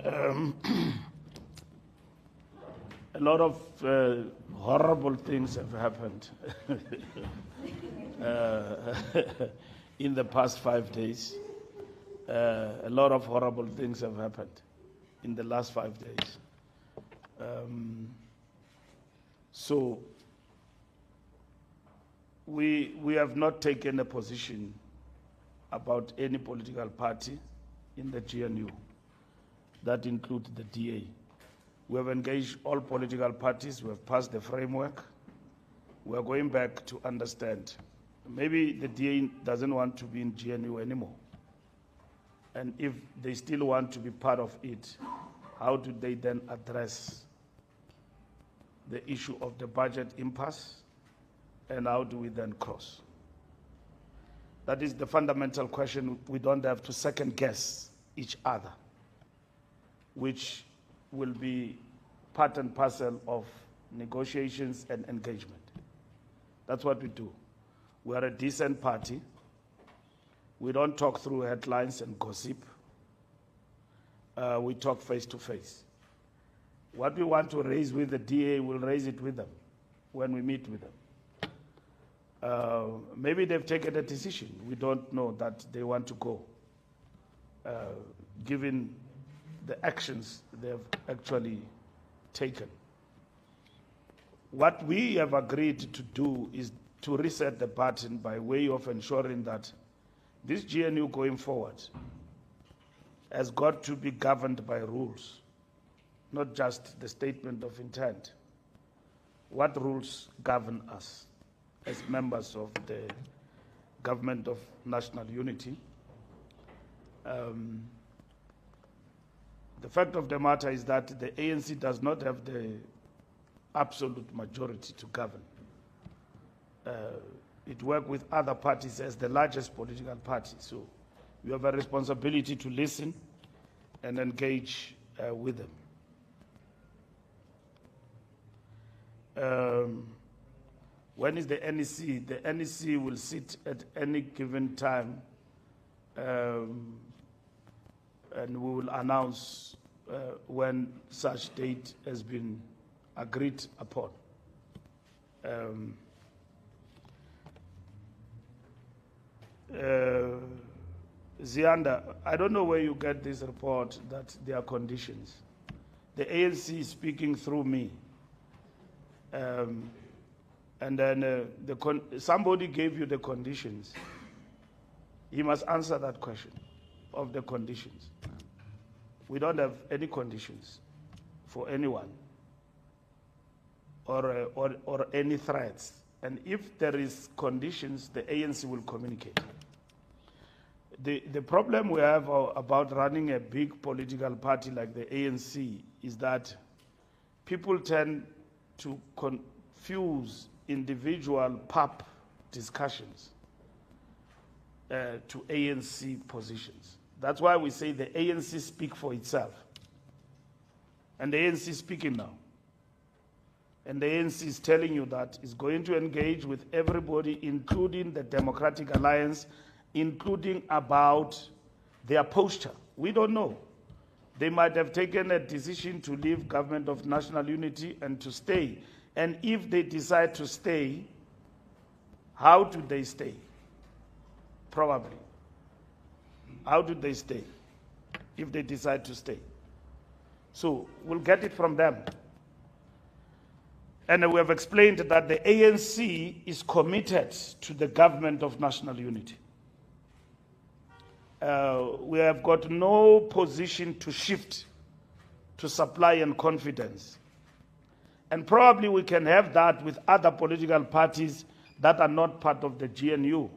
A lot of horrible things have happened in the past 5 days. A lot of horrible things have happened in the last 5 days. So we have not taken a position about any political party in the GNU. That includes the DA. We have engaged all political parties. We have passed the framework. We are going back to understand. Maybe the DA doesn't want to be in GNU anymore. And if they still want to be part of it, how do they then address the issue of the budget impasse? And how do we then cross? That is the fundamental question. We don't have to second guess each other, which will be part and parcel of negotiations and engagement. That's what we do. We are a decent party. We don't talk through headlines and gossip. We talk face to face. What we want to raise with the DA, we'll raise it with them when we meet with them. Maybe they've taken a decision. We don't know that they want to go, given the actions they've actually taken. What we have agreed to do is to reset the button by way of ensuring that this GNU going forward has got to be governed by rules, not just the statement of intent. What rules govern us as members of the Government of National Unity? The fact of the matter is that the ANC does not have the absolute majority to govern. It works with other parties as the largest political party. So you have a responsibility to listen and engage with them. When is the NEC? The NEC will sit at any given time, and we will announce when such date has been agreed upon. Zianda, I don't know where you get this report that there are conditions. The ANC is speaking through me. And then somebody gave you the conditions. He must answer that question of the conditions. We don't have any conditions for anyone or any threats. And if there is conditions, the ANC will communicate. The problem we have about running a big political party like the ANC is that people tend to confuse individual PAP discussions to ANC positions. That's why we say the ANC speak for itself. And the ANC is speaking now. And the ANC is telling you that it's going to engage with everybody, including the Democratic Alliance, including about their posture. We don't know. They might have taken a decision to leave Government of National Unity and to stay. And if they decide to stay, how do they stay? Probably. How do they stay if they decide to stay? So we'll get it from them. And we have explained that the ANC is committed to the Government of National Unity. We have got no position to shift to supply and confidence. And probably we can have that with other political parties that are not part of the GNU.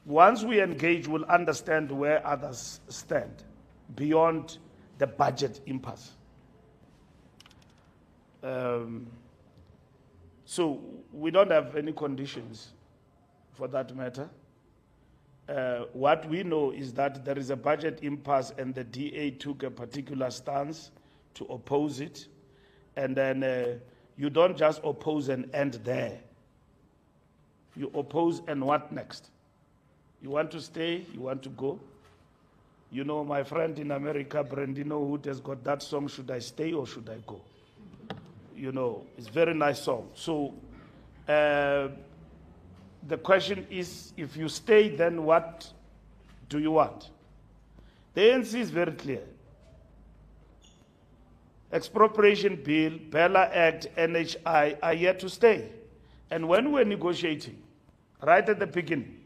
Once we engage, we'll understand where others stand beyond the budget impasse. So we don't have any conditions for that matter. What we know is that there is a budget impasse and the DA took a particular stance to oppose it. And then you don't just oppose and end there. You oppose and what next? You want to stay? You want to go? You know, my friend in America, Brandino Hood, has got that song, Should I Stay or Should I Go? You know, it's a very nice song. So the question is, if you stay, then what do you want? The ANC is very clear. Expropriation bill, Bella Act, NHI are yet to stay. And when we're negotiating, right at the beginning,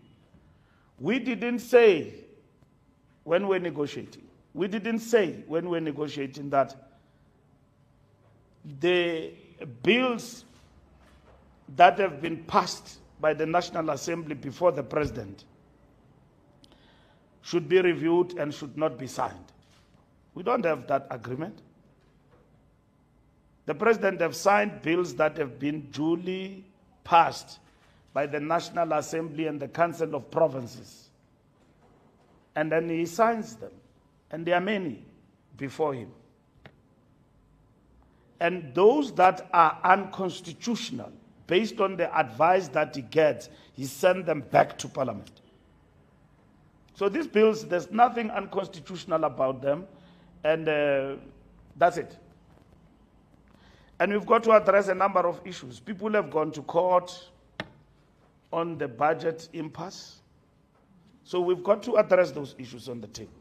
we didn't say when we're negotiating, that the bills that have been passed by the National Assembly before the President should be reviewed and should not be signed. We don't have that agreement. The President has signed bills that have been duly passed by the National Assembly and the Council of Provinces. And then he signs them. And there are many before him. And those that are unconstitutional, based on the advice that he gets, he sends them back to Parliament. So these bills, there's nothing unconstitutional about them, and that's it. And we've got to address a number of issues. People have gone to court on the budget impasse. So we've got to address those issues on the table.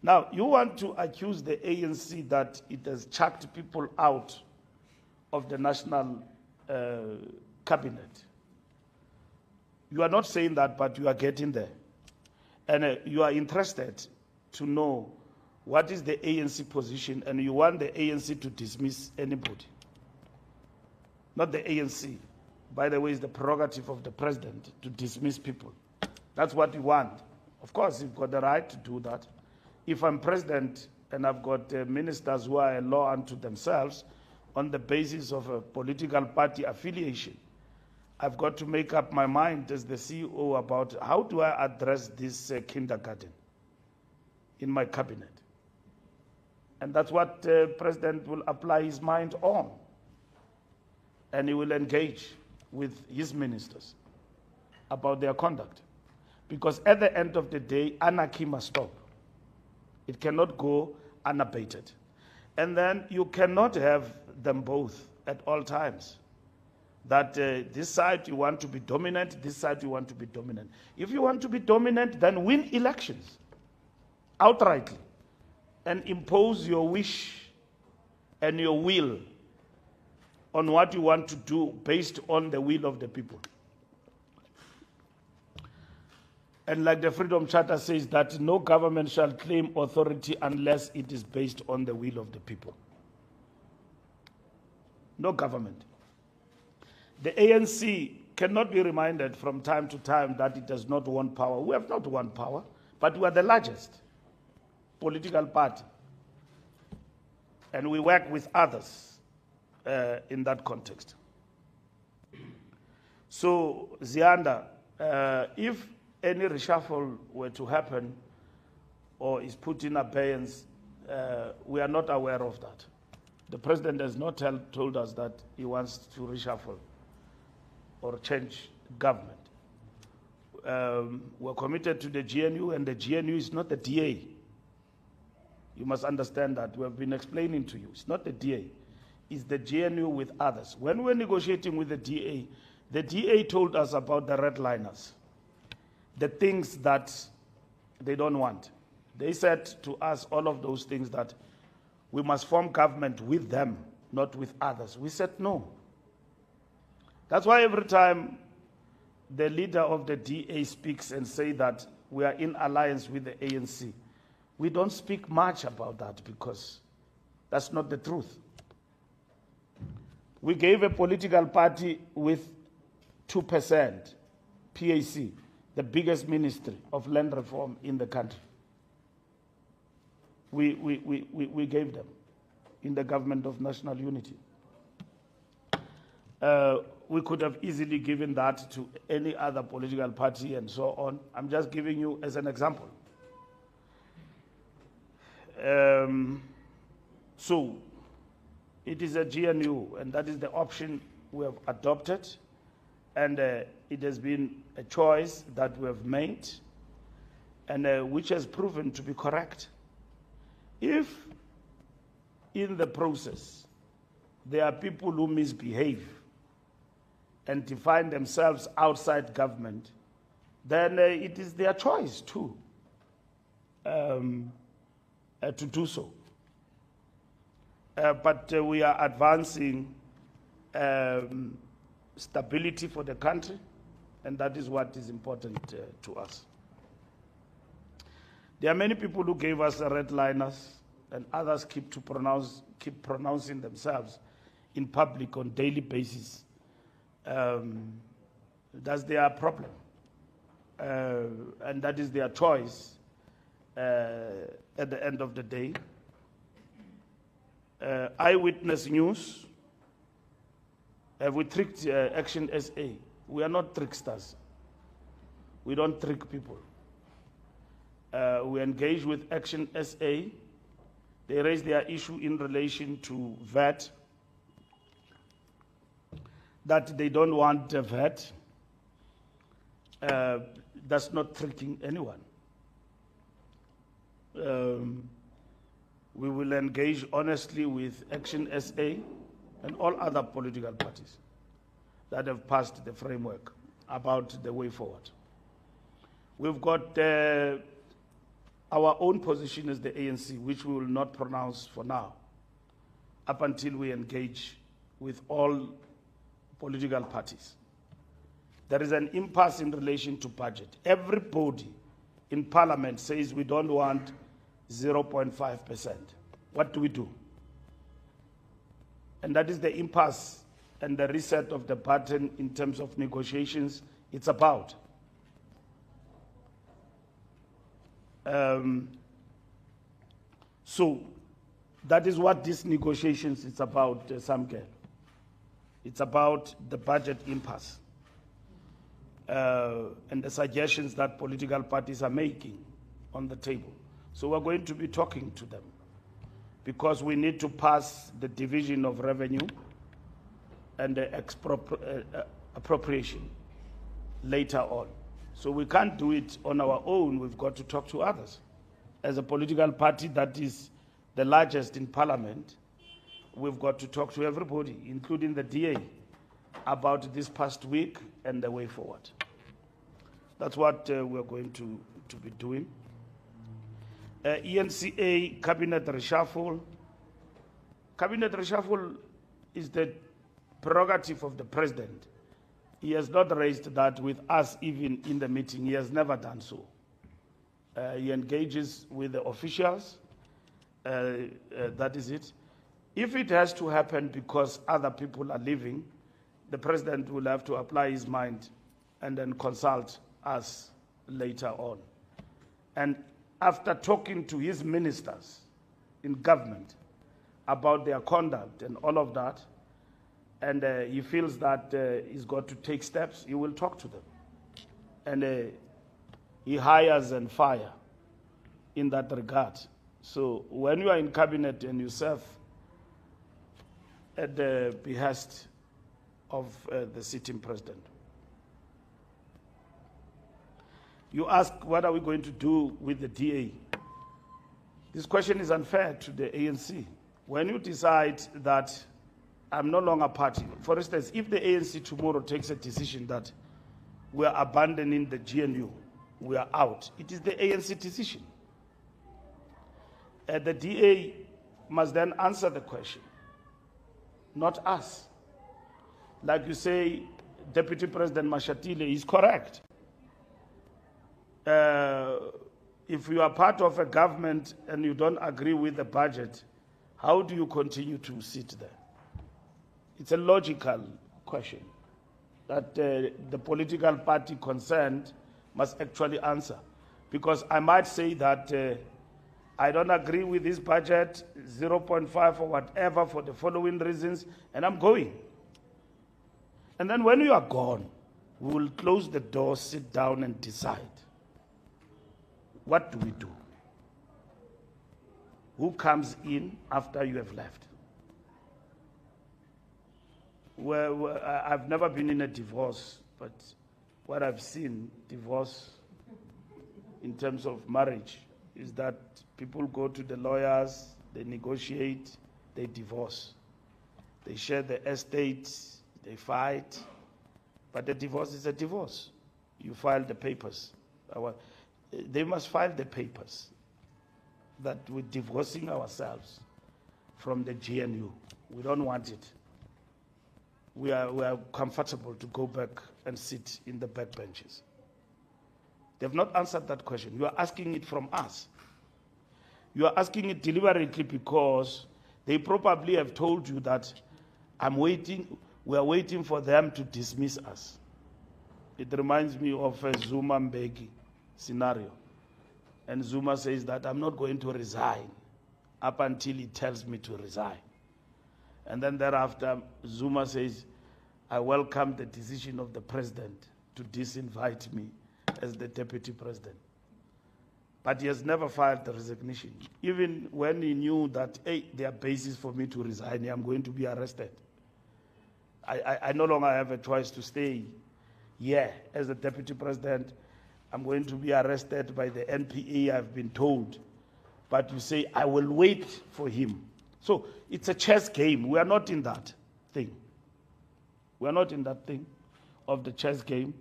Now, you want to accuse the ANC that it has chucked people out of the national cabinet. You are not saying that, but you are getting there. And you are interested to know what is the ANC position, and you want the ANC to dismiss anybody. Not the ANC. By the way, it's the prerogative of the president to dismiss people. That's what you want. Of course, you've got the right to do that. If I'm president and I've got ministers who are a law unto themselves on the basis of a political party affiliation, I've got to make up my mind as the CEO about how do I address this kindergarten in my cabinet. And that's what the president will apply his mind on. And he will engage with his ministers about their conduct. Because at the end of the day, anarchy must stop. It cannot go unabated. And then you cannot have them both at all times. That this side you want to be dominant, this side you want to be dominant. If you want to be dominant, then win elections outrightly and impose your wish and your will on what you want to do based on the will of the people. And like the Freedom Charter says, that no government shall claim authority unless it is based on the will of the people. No government. The ANC cannot be reminded from time to time that it does not want power. We have not won power, but we are the largest political party. And we work with others in that context. So, Zianda, if any reshuffle were to happen or is put in abeyance, we are not aware of that. The president has not told us that he wants to reshuffle or change government. We're committed to the GNU, and the GNU is not the DA. You must understand that. We have been explaining to you. It's not the DA. It's the GNU with others. When we're negotiating with the DA told us about the redliners, the things that they don't want. They said to us all of those things that we must form government with them, not with others. We said no. That's why every time the leader of the DA speaks and say that we are in alliance with the ANC, we don't speak much about that because that's not the truth. We gave a political party with 2% PAC, the biggest ministry of land reform in the country. We gave them in the government of national unity. We could have easily given that to any other political party and so on. I'm just giving you as an example. So it is a GNU, and that is the option we have adopted, and it has been a choice that we have made, and which has proven to be correct. If in the process there are people who misbehave and define themselves outside government, then it is their choice too to do so. But we are advancing stability for the country, and that is what is important to us. There are many people who gave us redliners, and others keep pronouncing themselves in public on daily basis. That's their problem, and that is their choice at the end of the day. Eyewitness news. Have we tricked ActionSA? We are not tricksters. We don't trick people. We engage with ActionSA. They raise their issue in relation to VAT, that they don't want VAT. That's not tricking anyone. We will engage honestly with ActionSA and all other political parties that have passed the framework about the way forward. We've got our own position as the ANC, which we will not pronounce for now, up until we engage with all political parties. There is an impasse in relation to budget. Everybody in Parliament says we don't want 0.5%. What do we do? And that is the impasse and the reset of the button in terms of negotiations it's about. So that is what these negotiations is about, Samkel. It's about the budget impasse and the suggestions that political parties are making on the table. So we're going to be talking to them because we need to pass the division of revenue and the appropriation later on. So we can't do it on our own. We've got to talk to others. As a political party that is the largest in Parliament, we've got to talk to everybody, including the DA, about this past week and the way forward. That's what we're going to be doing. ENCA cabinet reshuffle. Cabinet reshuffle is the prerogative of the president. He has not raised that with us even in the meeting. He has never done so. He engages with the officials. That is it. If it has to happen because other people are leaving, the president will have to apply his mind and then consult us later on. And after talking to his ministers in government about their conduct and all of that, and he feels that he's got to take steps, he will talk to them. And he hires and fires in that regard. So when you are in cabinet and you serve at the behest of the sitting president. You ask, what are we going to do with the DA? This question is unfair to the ANC. When you decide that I'm no longer party, for instance, if the ANC tomorrow takes a decision that we are abandoning the GNU, we are out, it is the ANC decision. The DA must then answer the question, not us. Like you say, Deputy President Mashatile is correct. If you are part of a government and you don't agree with the budget, how do you continue to sit there? It's a logical question that the political party concerned must actually answer. Because I might say that I don't agree with this budget, 0.5 or whatever, for the following reasons, and I'm going. And then when you are gone, we will close the door, sit down and decide. What do we do? Who comes in after you have left? Well, I've never been in a divorce, but what I've seen, divorce in terms of marriage is that people go to the lawyers, they negotiate, they divorce. They share the estate, they fight, but the divorce is a divorce. You file the papers. They must file the papers that we're divorcing ourselves from the GNU. We don't want it. We are comfortable to go back and sit in the backbenches. They've not answered that question. You are asking it from us. You are asking it deliberately because they probably have told you that we are waiting for them to dismiss us. It reminds me of a Zuma Mbeki scenario. And Zuma says that I'm not going to resign up until he tells me to resign. And then thereafter, Zuma says, I welcome the decision of the president to disinvite me as the deputy president. But he has never filed the resignation. Even when he knew that, hey, there are basis for me to resign, I'm going to be arrested. I no longer have a choice to stay here as the deputy president. I'm going to be arrested by the NPA, I've been told. But you say, I will wait for him. So it's a chess game. We are not in that thing. We are not in that thing of the chess game.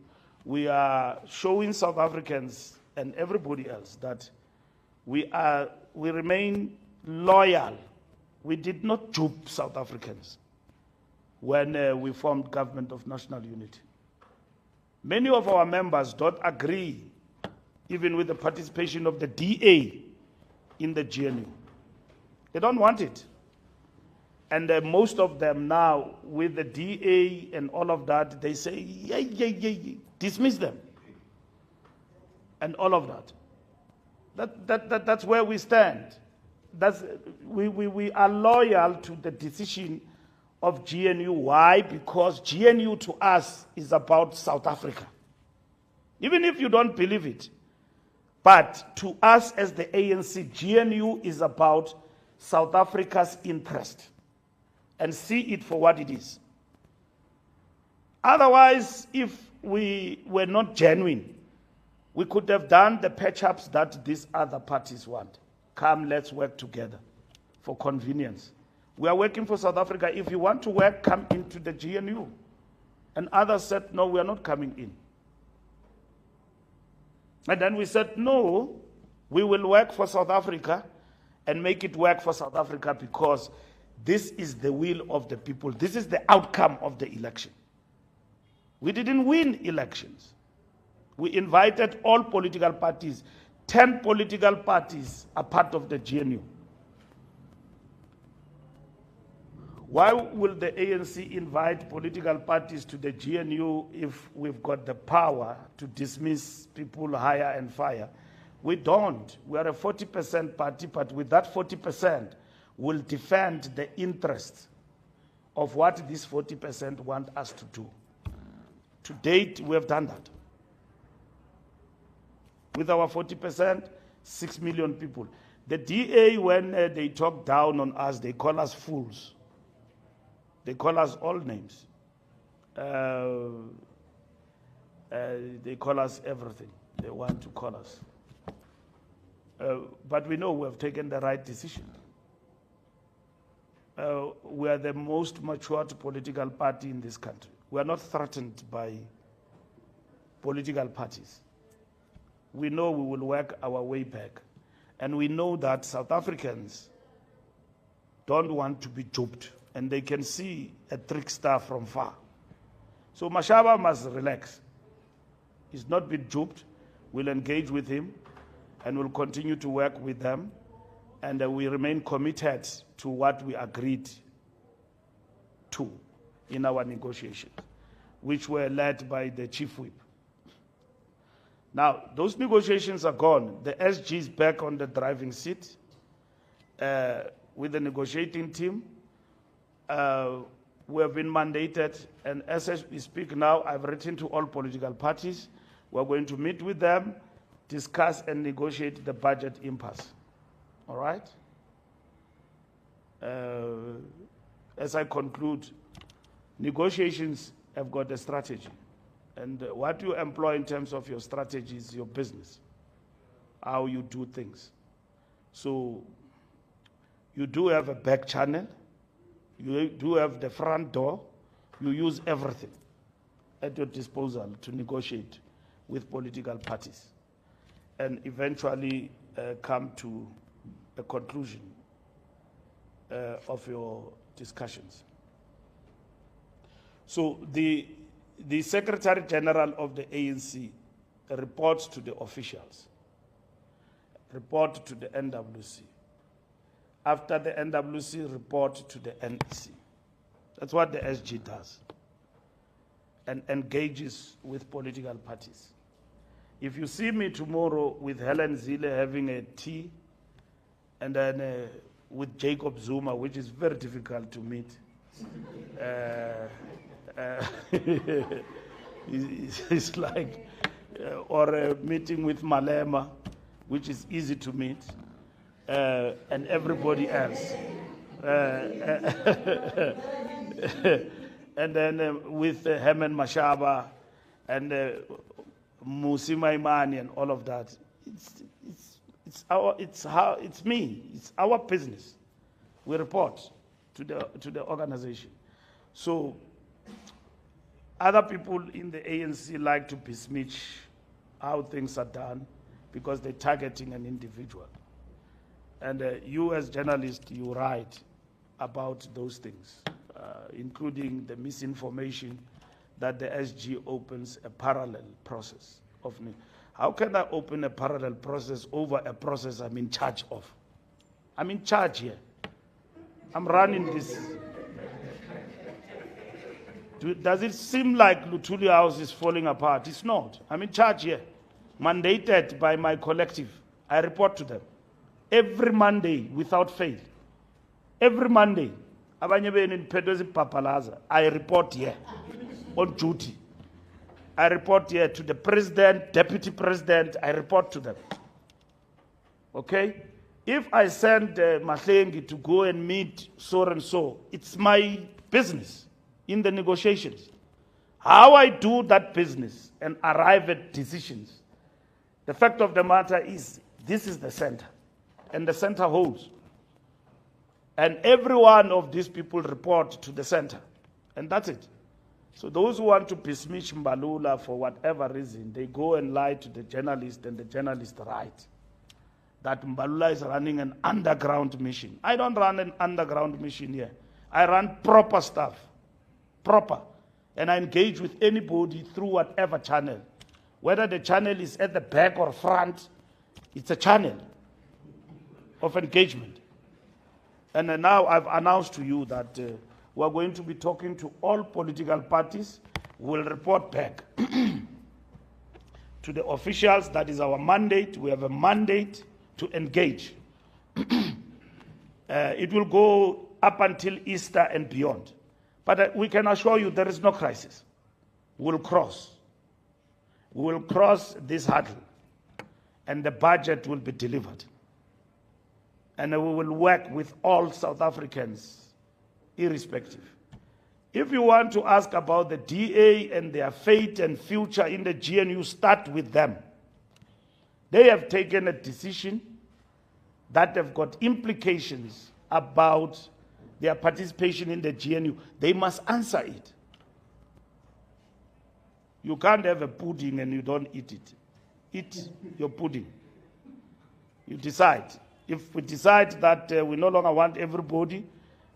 We are showing South Africans and everybody else that we remain loyal. We did not dupe South Africans when we formed Government of National Unity. Many of our members don't agree even with the participation of the DA in the GNU. They don't want it. And most of them now, with the DA and all of that, they say, yeah, dismiss them. And all of that. That's where we stand. We are loyal to the decision of GNU. Why? Because GNU to us is about South Africa. Even if you don't believe it. But to us as the ANC, GNU is about South Africa's interest. And see it for what it is. Otherwise, if we were not genuine, we could have done the patch-ups that these other parties want. Come, let's work together for convenience. We are working for South Africa. If you want to work, come into the GNU. And others said, no, we are not coming in. And then we said, no, we will work for South Africa and make it work for South Africa because this is the will of the people. This is the outcome of the election. We didn't win elections. We invited all political parties. 10 political parties are part of the GNU. Why will the ANC invite political parties to the GNU if we've got the power to dismiss people, hire and fire? We don't. We are a 40% party, but with that 40%, we'll defend the interests of what these 40% want us to do. To date, we have done that. With our 40%, 6 million people. The DA, when they talk down on us, they call us fools. They call us all names. They call us everything they want to call us. But we know we have taken the right decision. We are the most matured political party in this country. We are not threatened by political parties. We know we will work our way back. And we know that South Africans don't want to be duped. And they can see a trickster from far. So Mashaba must relax. He's not been duped. We'll engage with him and we'll continue to work with them. And we remain committed to what we agreed to in our negotiations, which were led by the chief whip. Now, those negotiations are gone. The SG is back on the driving seat with the negotiating team. We have been mandated, and as we speak now, I've written to all political parties. We're going to meet with them, discuss and negotiate the budget impasse. All right? As I conclude, negotiations have got a strategy. And what you employ in terms of your strategy is your business. how you do things. So you do have a back channel, you do have the front door, you use everything at your disposal to negotiate with political parties and eventually come to a conclusion of your discussions. So the Secretary General of the ANC reports to the officials, report to the NWC. After the NWC, report to the NEC. That's what the SG does, and engages with political parties. If you see me tomorrow with Helen Zille having a tea, and then with Jacob Zuma, which is very difficult to meet, it's like, or a meeting with Malema, which is easy to meet, and everybody else. And then with Herman Mashaba and Musi Maimani and all of that, it's our business. We report to the organization. So other people in the ANC like to besmirch how things are done because they're targeting an individual. And you as journalists, you write about those things, including the misinformation that the SG opens a parallel process of. How can I open a parallel process over a process I'm in charge of? I'm in charge here. I'm running this. Does it seem like Luthuli House is falling apart? It's not. I'm in charge here, mandated by my collective. I report to them every Monday without fail. Every Monday, I report here on duty. I report here to the president, deputy president, I report to them. Okay? If I send Mahlengi to go and meet so and so, it's my business in the negotiations. How I do that business and arrive at decisions, the fact of the matter is, this is the center, and the center holds. And every one of these people report to the center, and that's it. So those who want to besmirch Mbalula for whatever reason, they go and lie to the journalist, and the journalist write that Mbalula is running an underground mission. I don't run an underground mission here. I run proper stuff, proper. And I engage with anybody through whatever channel. Whether the channel is at the back or front, it's a channel of engagement. And now I've announced to you that we're going to be talking to all political parties. We'll report back to the officials. That is our mandate. We have a mandate to engage. It will go up until Easter and beyond. But we can assure you there is no crisis. We'll cross. We will cross this hurdle, and the budget will be delivered. And we will work with all South Africans, irrespective. If you want to ask about the DA and their fate and future in the GNU, start with them. They have taken a decision that have got implications about their participation in the GNU. They must answer it. You can't have a pudding and you don't eat it. Eat your pudding. You decide. If we decide that we no longer want everybody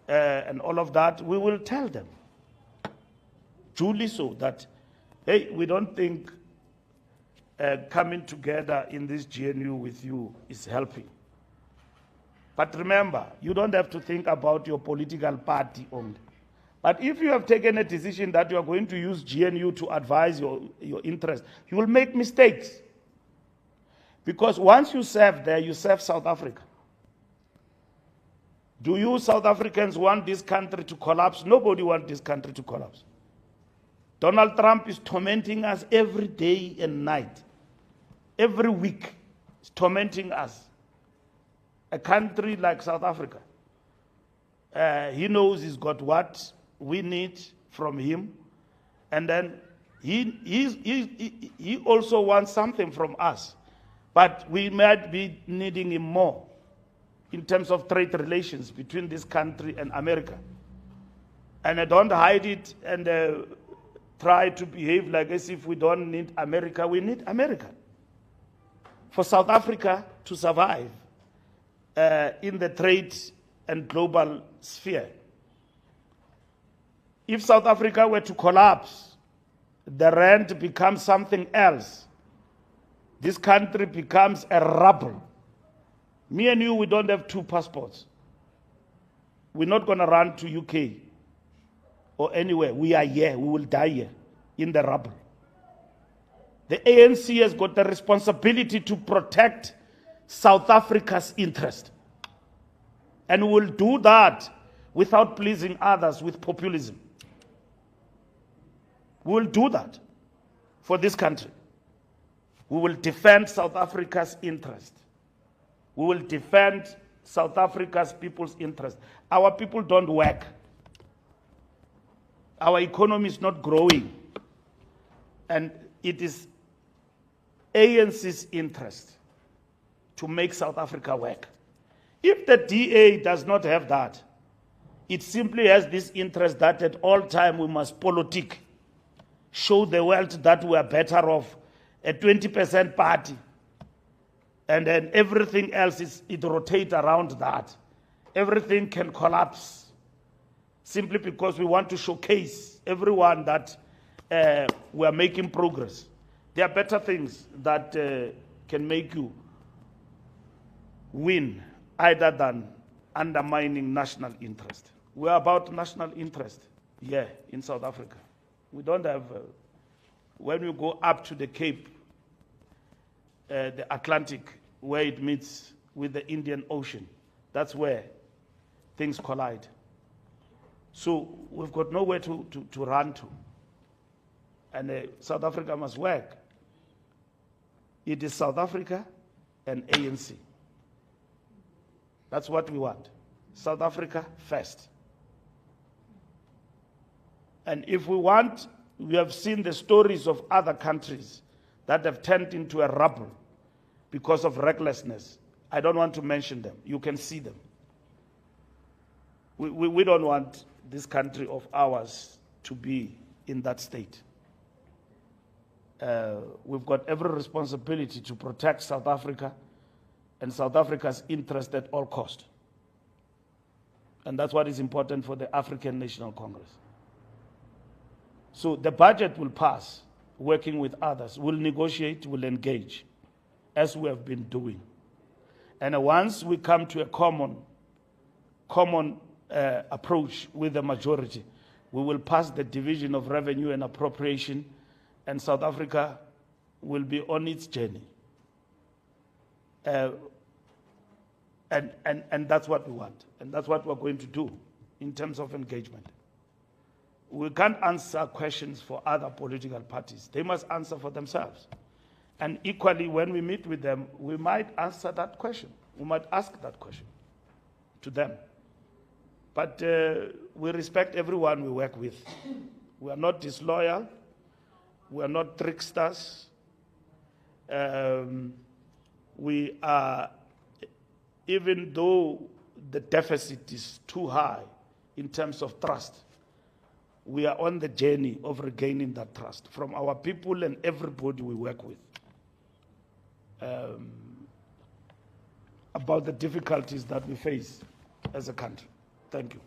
and all of that, we will tell them duly so that, hey, we don't think coming together in this GNU with you is helping. But remember, you don't have to think about your political party only. But if you have taken a decision that you are going to use GNU to advise your interest, you will make mistakes. Because once you serve there, you serve South Africa. Do you South Africans want this country to collapse? Nobody wants this country to collapse. Donald Trump is tormenting us every day and night. Every week, he's tormenting us. A country like South Africa. He knows he's got what we need from him. And then he also wants something from us. But we might be needing him more in terms of trade relations between this country and America. And I don't hide it and try to behave like as if we don't need America. We need America. For South Africa to survive in the trade and global sphere. If South Africa were to collapse, the rand becomes something else. This country becomes a rubble. Me and you, we don't have two passports. We're not going to run to UK or anywhere. We are here. We will die here in the rubble. The ANC has got the responsibility to protect South Africa's interest. And we will do that without pleasing others with populism. We will do that for this country. We will defend South Africa's interest. We will defend South Africa's people's interest. Our people don't work. Our economy is not growing. And it is ANC's interest to make South Africa work. If the DA does not have that, it simply has this interest that at all time we must politic, show the world that we are better off, a 20% party, and then everything else it rotates around that. Everything can collapse simply because we want to showcase everyone that we are making progress. There are better things that can make you win either than undermining national interest. We are about national interest here in South Africa. We don't have, when you go up to the Cape, the Atlantic, where it meets with the Indian Ocean, that's where things collide. So we've got nowhere to run to. And South Africa must work. It is South Africa and ANC. That's what we want. South Africa first. And if we want, we have seen the stories of other countries that have turned into a rubble because of recklessness. I don't want to mention them. You can see them. We don't want this country of ours to be in that state. We've got every responsibility to protect South Africa and South Africa's interest at all cost. And that's what is important for the African National Congress. So the budget will pass, working with others. We'll negotiate, we'll engage, as we have been doing. And once we come to a common approach with the majority, we will pass the division of revenue and appropriation, and South Africa will be on its journey. And that's what we want. And that's what we're going to do in terms of engagement. We can't answer questions for other political parties. They must answer for themselves. And equally, when we meet with them, we might answer that question. We might ask that question to them. But we respect everyone we work with. We are not disloyal. We are not tricksters. We are, even though the deficit is too high in terms of trust, we are on the journey of regaining that trust from our people and everybody we work with about the difficulties that we face as a country. Thank you.